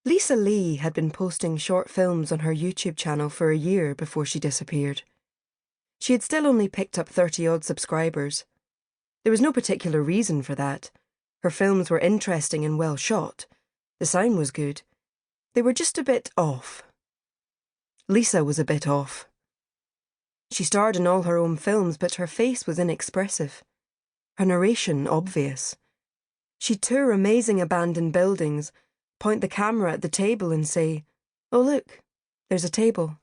Lisa Lee had been posting short films on her YouTube channel for a year before she disappeared. She had still only picked up 30-odd subscribers. There was no particular reason for that. Her films were interesting and well shot. The sound was good. They were just a bit off. Lisa was a bit off. She starred in all her own films, but her face was inexpressive. Her narration obvious. She'd tour amazing abandoned buildings, point the camera at the table and say, "Oh look, there's a table."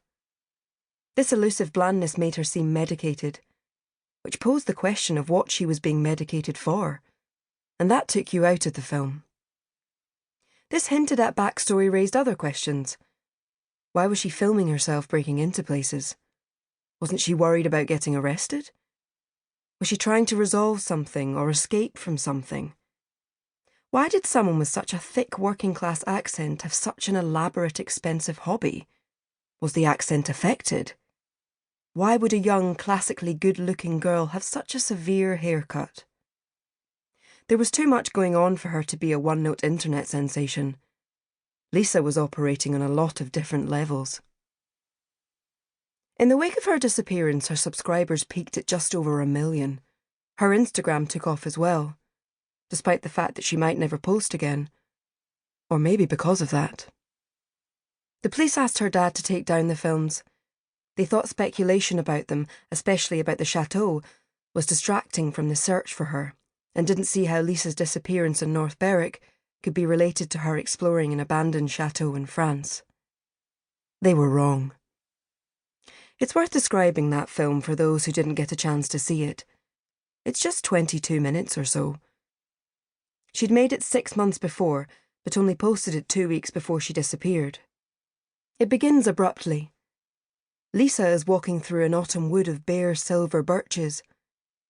This elusive blandness made her seem medicated, which posed the question of what she was being medicated for, and that took you out of the film. This hinted at backstory raised other questions. Why was she filming herself breaking into places? Wasn't she worried about getting arrested? Was she trying to resolve something or escape from something? Why did someone with such a thick working-class accent have such an elaborate, expensive hobby? Was the accent affected? Why would a young, classically good-looking girl have such a severe haircut? There was too much going on for her to be a one-note internet sensation. Lisa was operating on a lot of different levels. In the wake of her disappearance, her subscribers peaked at just over 1 million. Her Instagram took off as well, despite the fact that she might never post again. Or maybe because of that. The police asked her dad to take down the films. They thought speculation about them, especially about the chateau, was distracting from the search for her, and didn't see how Lisa's disappearance in North Berwick could be related to her exploring an abandoned chateau in France. They were wrong. It's worth describing that film for those who didn't get a chance to see it. It's just 22 minutes or so. She'd made it 6 months before, but only posted it 2 weeks before she disappeared. It begins abruptly. Lisa is walking through an autumn wood of bare silver birches,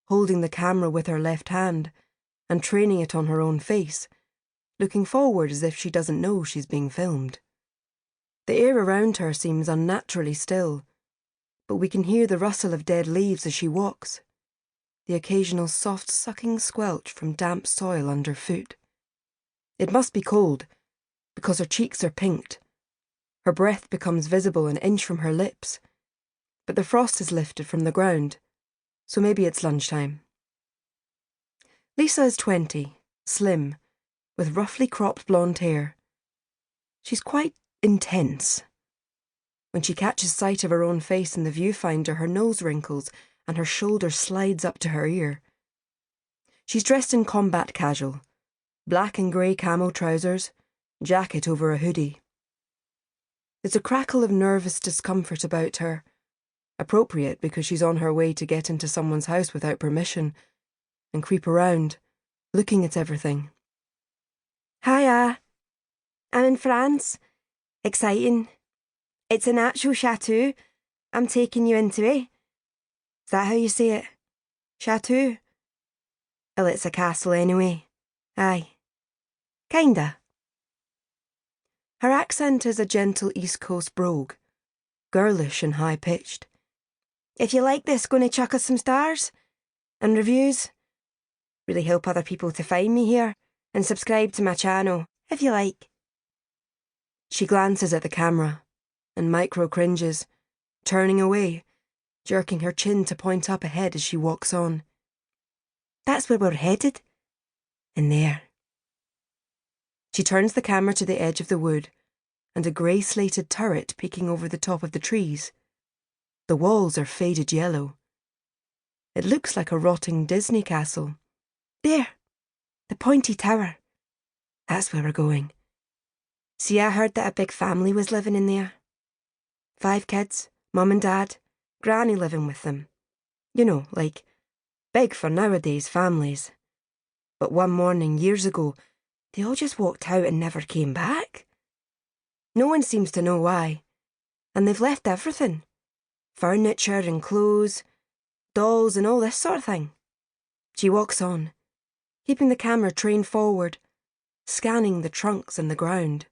holding the camera with her left hand and training it on her own face, looking forward as if she doesn't know she's being filmed. The air around her seems unnaturally still, but we can hear the rustle of dead leaves as she walks, the occasional soft sucking squelch from damp soil underfoot. It must be cold, because her cheeks are pinked. Her breath becomes visible an inch from her lips, but the frost is lifted from the ground, so maybe it's lunchtime. Lisa is 20, slim, with roughly cropped blonde hair. She's quite intense. When she catches sight of her own face in the viewfinder, her nose wrinkles and her shoulder slides up to her ear. She's dressed in combat casual, black and grey camo trousers, jacket over a hoodie. There's a crackle of nervous discomfort about her, appropriate because she's on her way to get into someone's house without permission and creep around, looking at everything. "Hiya, I'm in France. Exciting. It's an actual chateau. I'm taking you into it. Is that how you say it? Chateau? Well, it's a castle anyway. Aye. Kinda." Her accent is a gentle East Coast brogue, girlish and high-pitched. "If you like this, gonna chuck us some stars? And reviews? Really help other people to find me here, and subscribe to my channel, if you like." She glances at the camera, and micro-cringes, turning away, jerking her chin to point up ahead as she walks on. "That's where we're headed. In there." She turns the camera to the edge of the wood, and a grey-slated turret peeking over the top of the trees. The walls are faded yellow. It looks like a rotting Disney castle. "There, the pointy tower. That's where we're going. See, I heard that a big family was living in there. 5 kids, mum and dad, granny living with them. You know, like, big for nowadays families. But one morning, years ago, they all just walked out and never came back. No one seems to know why. And they've left everything. Furniture and clothes, dolls and all this sort of thing." She walks on, keeping the camera trained forward, scanning the trunks and the ground.